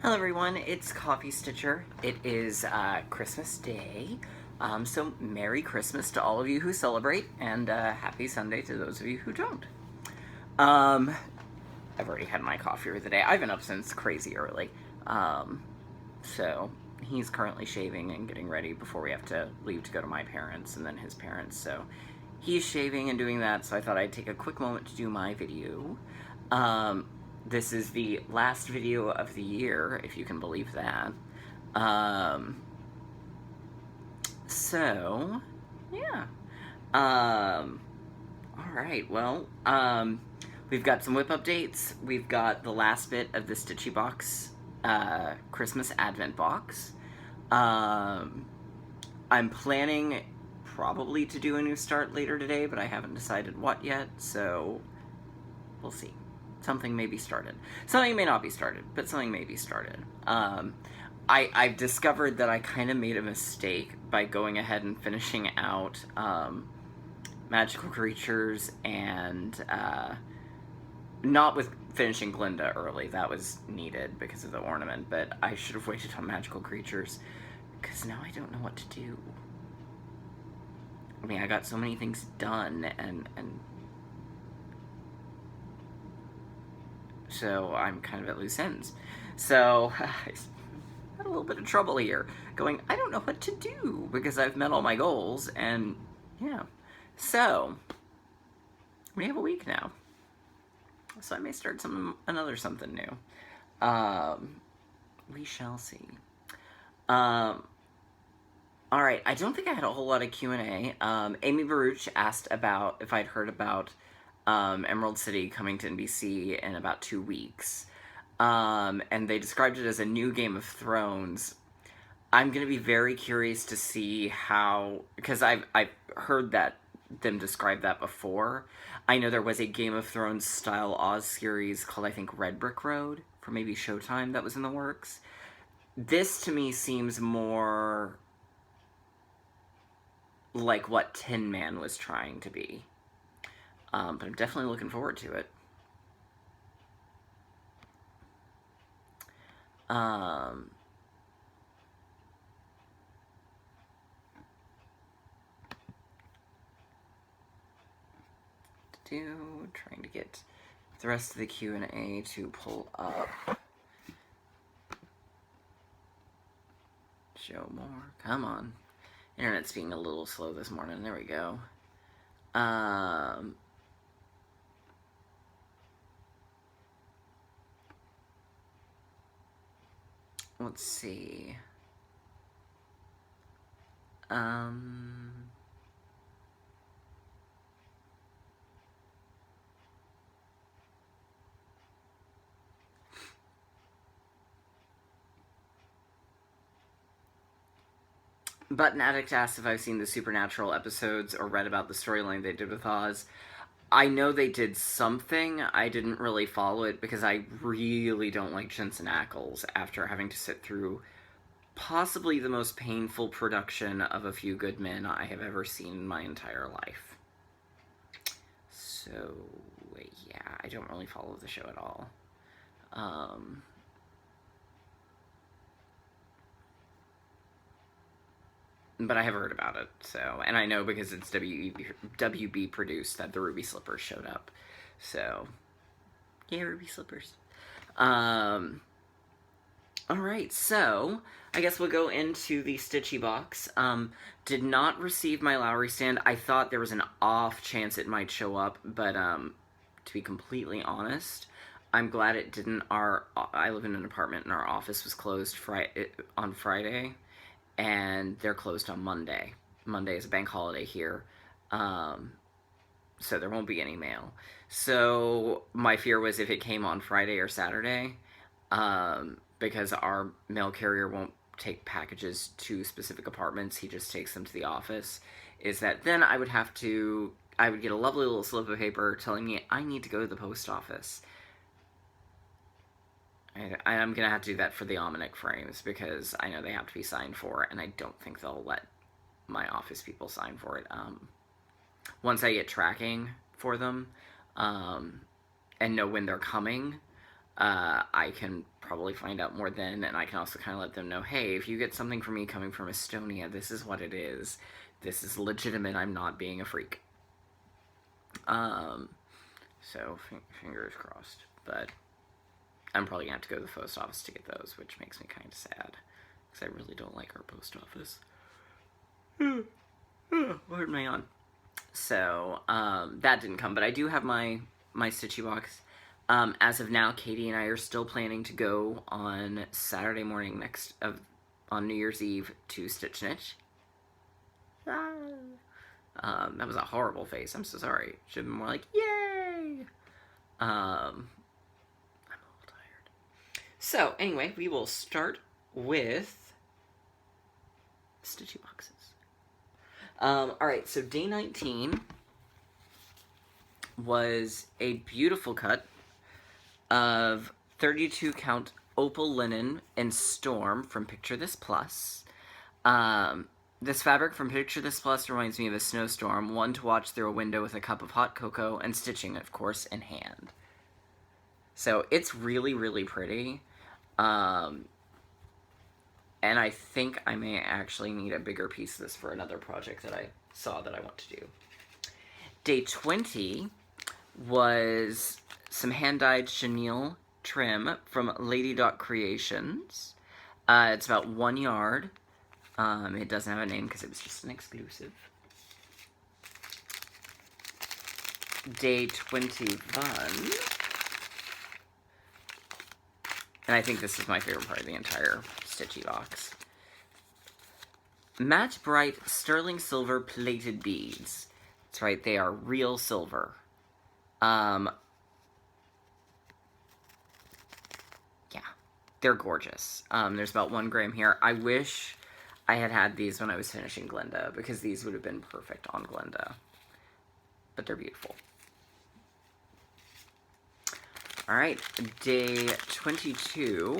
Hello everyone, it's Coffee Stitcher. It is Christmas Day, so Merry Christmas to all of you who celebrate, and Happy Sunday to those of you who don't. Um, I've already had my coffee for the day. I've been up since crazy early, so he's currently shaving and getting ready before we have to leave to go to my parents and then his parents, so he's shaving and doing that, so I thought I'd take a quick moment to do my video. Um, this is the last video of the year, if you can believe that. Um, so, yeah. Alright, well, we've got some whip updates. We've got the last bit of the Stitchy Box, Christmas Advent box. I'm planning probably to do a new start later today, but I haven't decided what yet, so we'll see. Something may be started. Something may not be started, but something may be started. I've discovered that I kind of made a mistake by going ahead and finishing out Magical Creatures and not with finishing Glinda early. That was needed because of the ornament, but I should have waited on Magical Creatures because now I don't know what to do. I mean, I got so many things done, and so I'm kind of at loose ends. So I had a little bit of trouble here, going, I don't know what to do, because I've met all my goals, and yeah. So, we have a week now. So I may start another something new. We shall see. Alright, I don't think I had a whole lot of Q&A. Amy Baruch asked about if I'd heard about Emerald City coming to NBC in about 2 weeks. And they described it as a new Game of Thrones. I'm going to be very curious to see how, because I've heard them describe that before. I know there was a Game of Thrones style Oz series called, I think, Red Brick Road for maybe Showtime that was in the works. This to me seems more like what Tin Man was trying to be. But I'm definitely looking forward to it. Trying to get the rest of the Q&A to pull up. Show more. Come on. Internet's being a little slow this morning. There we go. Let's see. Button Addict asked if I've seen the Supernatural episodes or read about the storyline they did with Oz. I know they did something. I didn't really follow it because I really don't like Jensen Ackles after having to sit through possibly the most painful production of A Few Good Men I have ever seen in my entire life. So, yeah, I don't really follow the show at all. But I have heard about it, so, and I know because it's WB produced that the Ruby Slippers showed up. So, yeah, Ruby Slippers. Alright, so, I guess we'll go into the Stitchy box. Did not receive my Lowry stand. I thought there was an off chance it might show up, but, to be completely honest, I'm glad it didn't. I live in an apartment and our office was closed on Friday, and they're closed on Monday. Monday is a bank holiday here, so there won't be any mail. So my fear was if it came on Friday or Saturday, because our mail carrier won't take packages to specific apartments, he just takes them to the office, is that then I would get a lovely little slip of paper telling me I need to go to the post office. I'm going to have to do that for the Almanac frames because I know they have to be signed for, and I don't think they'll let my office people sign for it. Once I get tracking for them and know when they're coming, I can probably find out more then, and I can also kind of let them know, hey, if you get something from me coming from Estonia, this is what it is. This is legitimate. I'm not being a freak. So fingers crossed. But I'm probably gonna have to go to the post office to get those, which makes me kind of sad, because I really don't like our post office. Pardon my yawn. So that didn't come, but I do have my Stitchy box. As of now, Katie and I are still planning to go on Saturday morning on New Year's Eve to Stitch Knitch. That was a horrible face. I'm so sorry. Should have been more like, yay! I'm a little tired. So, anyway, we will start with Stitchy Boxes. Alright, so day 19 was a beautiful cut of 32 count opal linen in Storm from Picture This Plus. This fabric from Picture This Plus reminds me of a snowstorm, one to watch through a window with a cup of hot cocoa and stitching, of course, in hand. So it's really, really pretty. And I think I may actually need a bigger piece of this for another project that I saw that I want to do. Day 20 was some hand-dyed chenille trim from Lady Dot Creations. It's about 1 yard. It doesn't have a name because it was just an exclusive. Day 21. And I think this is my favorite part of the entire Stitchy box. Matte Bright Sterling Silver Plated Beads. That's right, they are real silver. Yeah, they're gorgeous. There's about 1 gram here. I wish I had these when I was finishing Glinda, because these would have been perfect on Glinda. But they're beautiful. Alright, day 22.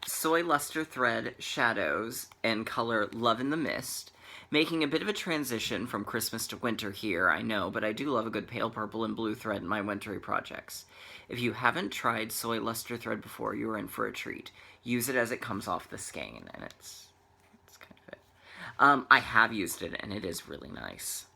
Soy Luster Thread Shadows in color Love in the Mist. Making a bit of a transition from Christmas to winter here, I know, but I do love a good pale purple and blue thread in my wintry projects. If you haven't tried Soy Luster Thread before, you are in for a treat. Use it as it comes off the skein, and it's kind of it. I have used it, and it is really nice.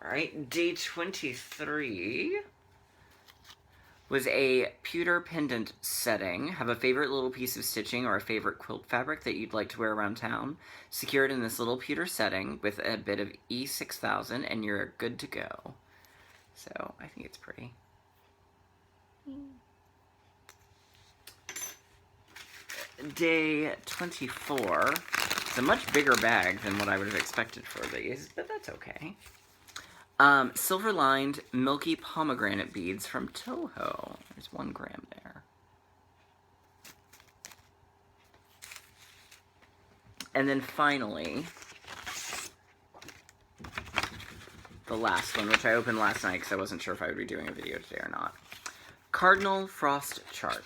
Alright, day 23 was a pewter pendant setting. Have a favorite little piece of stitching or a favorite quilt fabric that you'd like to wear around town. Secure it in this little pewter setting with a bit of E6000 and you're good to go. So, I think it's pretty. Day 24. It's a much bigger bag than what I would have expected for these, but that's okay. Silver-lined milky pomegranate beads from Toho. There's 1 gram there. And then finally, the last one, which I opened last night because I wasn't sure if I would be doing a video today or not. Cardinal Frost Chart.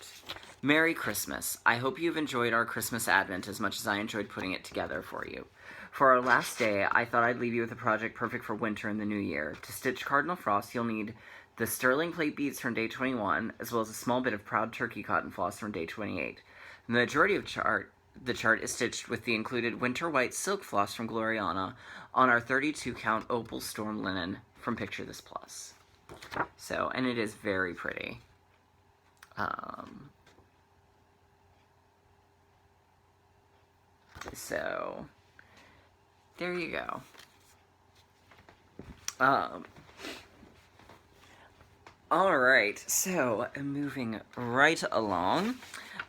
Merry Christmas. I hope you've enjoyed our Christmas Advent as much as I enjoyed putting it together for you. For our last day, I thought I'd leave you with a project perfect for winter and the new year. To stitch Cardinal Frost, you'll need the sterling plate beads from day 21, as well as a small bit of Proud Turkey cotton floss from day 28. The majority of the chart is stitched with the included winter white silk floss from Gloriana on our 32 count opal storm linen from Picture This Plus. So, and it is very pretty. So, there you go. Alright, so moving right along.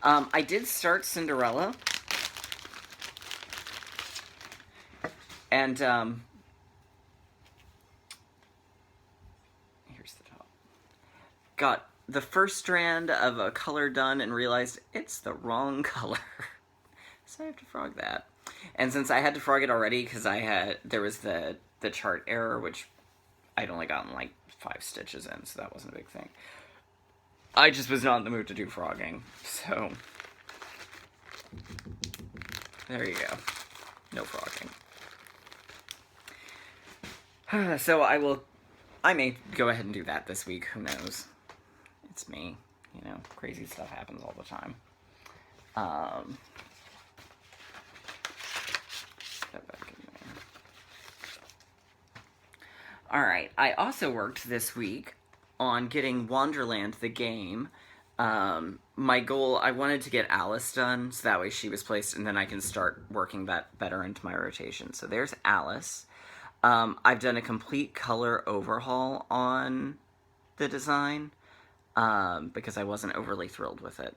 I did start Cinderella. And, here's the top. Got the first strand of a color done and realized it's the wrong color. So I have to frog that. And since I had to frog it already because there was the chart error, which I'd only gotten like 5 stitches in, so that wasn't a big thing. I just was not in the mood to do frogging, so there you go. No frogging. So I may go ahead and do that this week. Who knows? It's me. You know, crazy stuff happens all the time. Step back in there. Alright, I also worked this week on getting Wonderland, the game. My goal, I wanted to get Alice done, so that way she was placed, and then I can start working that better into my rotation. So there's Alice. I've done a complete color overhaul on the design, because I wasn't overly thrilled with it.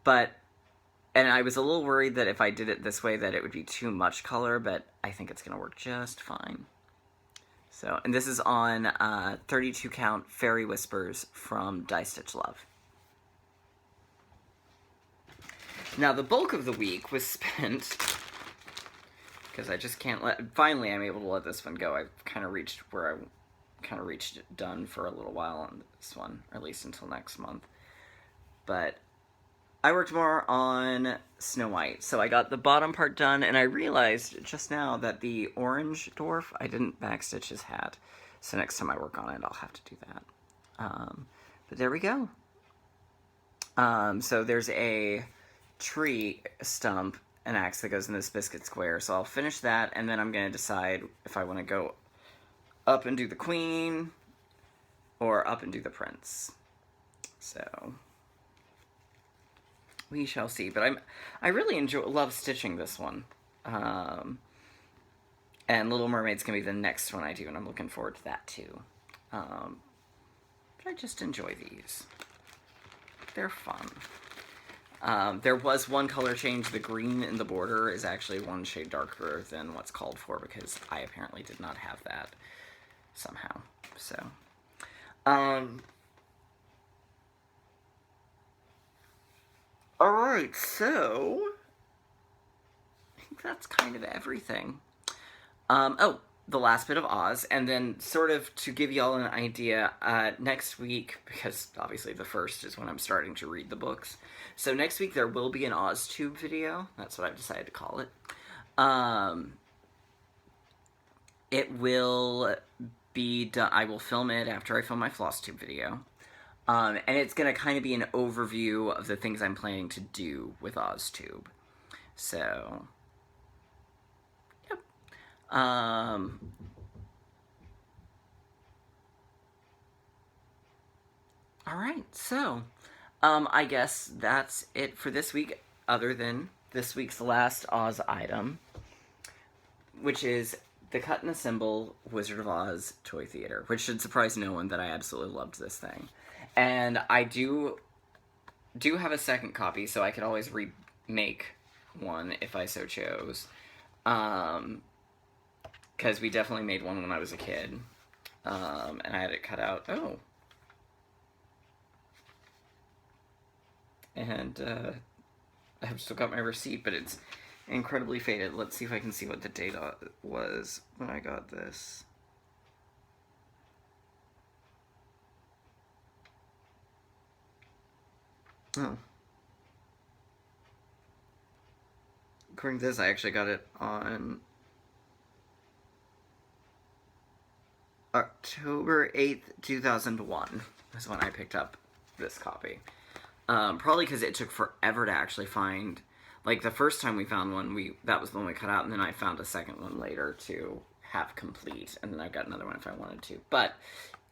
And I was a little worried that if I did it this way that it would be too much color, but I think it's going to work just fine. So, and this is on 32 count Fairy Whispers from Die Stitch Love. Now, the bulk of the week was spent, because I just can't finally I'm able to let this one go. I've kind of reached where I kind of reached it done for a little while on this one, or at least until next month. But I worked more on Snow White, so I got the bottom part done, and I realized just now that the orange dwarf, I didn't backstitch his hat, so next time I work on it, I'll have to do that. But there we go. So there's a tree stump, an axe that goes in this biscuit square, so I'll finish that, and then I'm going to decide if I want to go up and do the queen, or up and do the prince. So we shall see, but I really love stitching this one. And Little Mermaid's gonna be the next one I do, and I'm looking forward to that too. But I just enjoy these. They're fun. There was one color change. The green in the border is actually one shade darker than what's called for, because I apparently did not have that somehow. So, alright, so I think that's kind of everything. Oh, the last bit of Oz, and then sort of to give y'all an idea, next week, because obviously the first is when I'm starting to read the books, so next week there will be an OzTube video. That's what I've decided to call it. It will be done, I will film it after I film my FlossTube video. And it's going to kind of be an overview of the things I'm planning to do with OzTube. So, yep. Alright, so, I guess that's it for this week, other than this week's last Oz item, which is the Cut and Assemble Wizard of Oz Toy Theater, which should surprise no one that I absolutely loved this thing. And I do have a second copy, so I could always remake one if I so chose. Because we definitely made one when I was a kid. And I had it cut out. Oh. And I've still got my receipt, but it's incredibly faded. Let's see if I can see what the date was when I got this. Oh. According to this, I actually got it on October 8th, 2001. That's when I picked up this copy. Probably because it took forever to actually find. Like, the first time we found one, that was the one we cut out, and then I found a second one later to have complete, and then I've got another one if I wanted to. But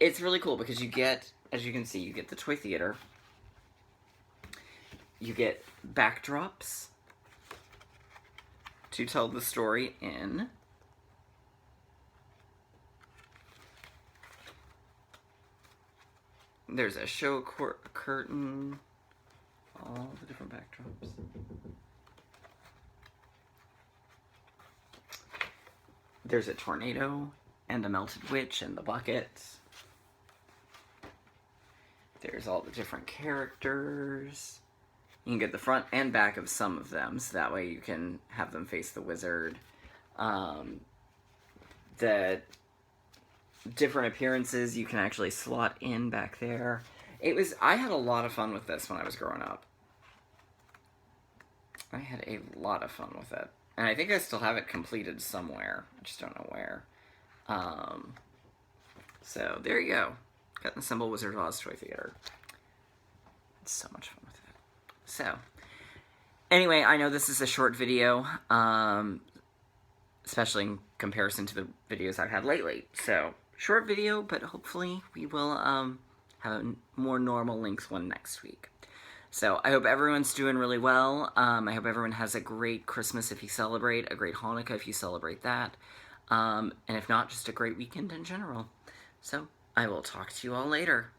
it's really cool because you get, as you can see, you get the toy theater. You get backdrops to tell the story in. There's a show curtain. All the different backdrops. There's a tornado and a melted witch and the bucket. There's all the different characters. You can get the front and back of some of them, so that way you can have them face the wizard. The different appearances you can actually slot in back there. I had a lot of fun with this when I was growing up. I had a lot of fun with it. And I think I still have it completed somewhere. I just don't know where. So there you go. Got the Assemble Wizard of Oz toy theater. It's so much fun with it. So, anyway, I know this is a short video, especially in comparison to the videos I've had lately. So, short video, but hopefully we will have a more normal Links one next week. So, I hope everyone's doing really well. I hope everyone has a great Christmas if you celebrate, a great Hanukkah if you celebrate that, and if not, just a great weekend in general. So, I will talk to you all later.